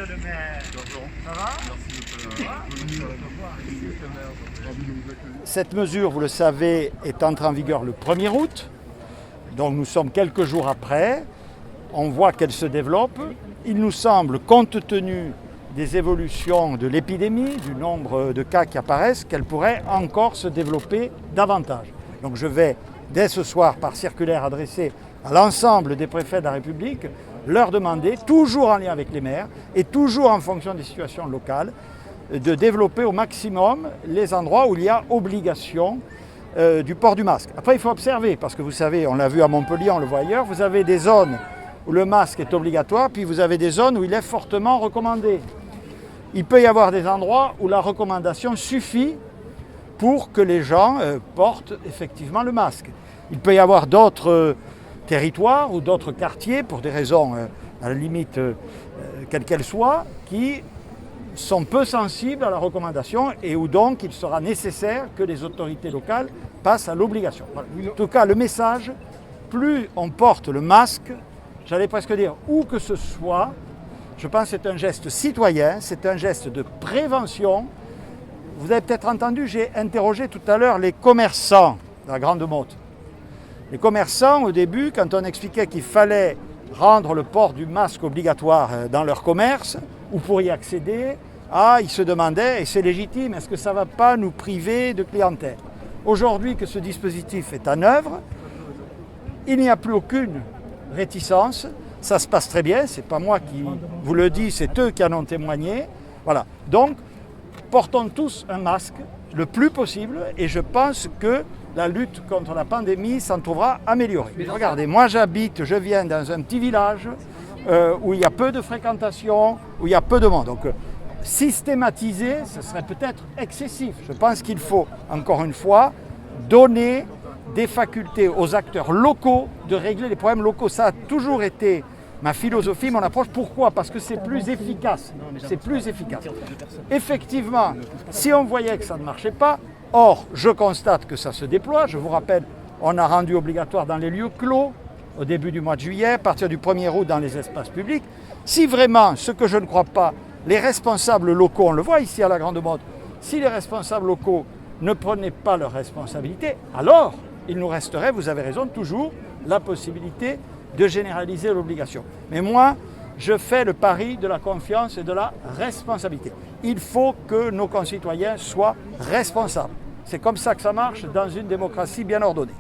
le maire. Ça va? Cette mesure, vous le savez, est entrée en vigueur le 1er août. Donc nous sommes quelques jours après. On voit qu'elle se développe. Il nous semble, compte tenu des évolutions de l'épidémie, du nombre de cas qui apparaissent, qu'elle pourrait encore se développer davantage. Donc je vais, dès ce soir, par circulaire adressée à l'ensemble des préfets de la République, leur demander, toujours en lien avec les maires et toujours en fonction des situations locales, de développer au maximum les endroits où il y a obligation du port du masque. Après, il faut observer, parce que vous savez, on l'a vu à Montpellier, on le voit ailleurs, vous avez des zones où le masque est obligatoire, puis vous avez des zones où il est fortement recommandé. Il peut y avoir des endroits où la recommandation suffit pour que les gens portent effectivement le masque. Il peut y avoir d'autres territoires ou d'autres quartiers, pour des raisons à la limite quelles qu'elles soient, qui sont peu sensibles à la recommandation et où donc il sera nécessaire que les autorités locales passent à l'obligation. Voilà. En tout cas, le message, plus on porte le masque, j'allais presque dire où que ce soit, je pense que c'est un geste citoyen, c'est un geste de prévention. Vous avez peut-être entendu, j'ai interrogé tout à l'heure les commerçants de la Grande Motte. Les commerçants, au début, quand on expliquait qu'il fallait rendre le port du masque obligatoire dans leur commerce, ou pour y accéder, ils se demandaient, et c'est légitime, est-ce que ça ne va pas nous priver de clientèle? Aujourd'hui que ce dispositif est en œuvre, il n'y a plus aucune réticence, ça se passe très bien, ce n'est pas moi qui vous le dis, c'est eux qui en ont témoigné. Voilà. Donc, portons tous un masque le plus possible et je pense que la lutte contre la pandémie s'en trouvera améliorée. Regardez, moi je viens dans un petit village où il y a peu de fréquentation, où il y a peu de monde. Donc systématiser, ce serait peut-être excessif. Je pense qu'il faut, encore une fois, donner des facultés aux acteurs locaux de régler les problèmes locaux. Ça a toujours été ma philosophie, mon approche. Pourquoi? Parce que c'est plus efficace. C'est plus efficace. Effectivement, si on voyait que ça ne marchait pas, or, je constate que ça se déploie. Je vous rappelle, on a rendu obligatoire dans les lieux clos au début du mois de juillet, à partir du 1er août dans les espaces publics. Si vraiment, ce que je ne crois pas, les responsables locaux, on le voit ici à la Grande Motte, si les responsables locaux ne prenaient pas leurs responsabilités, alors il nous resterait, vous avez raison, toujours la possibilité de généraliser l'obligation. Mais moi, je fais le pari de la confiance et de la responsabilité. Il faut que nos concitoyens soient responsables. C'est comme ça que ça marche dans une démocratie bien ordonnée.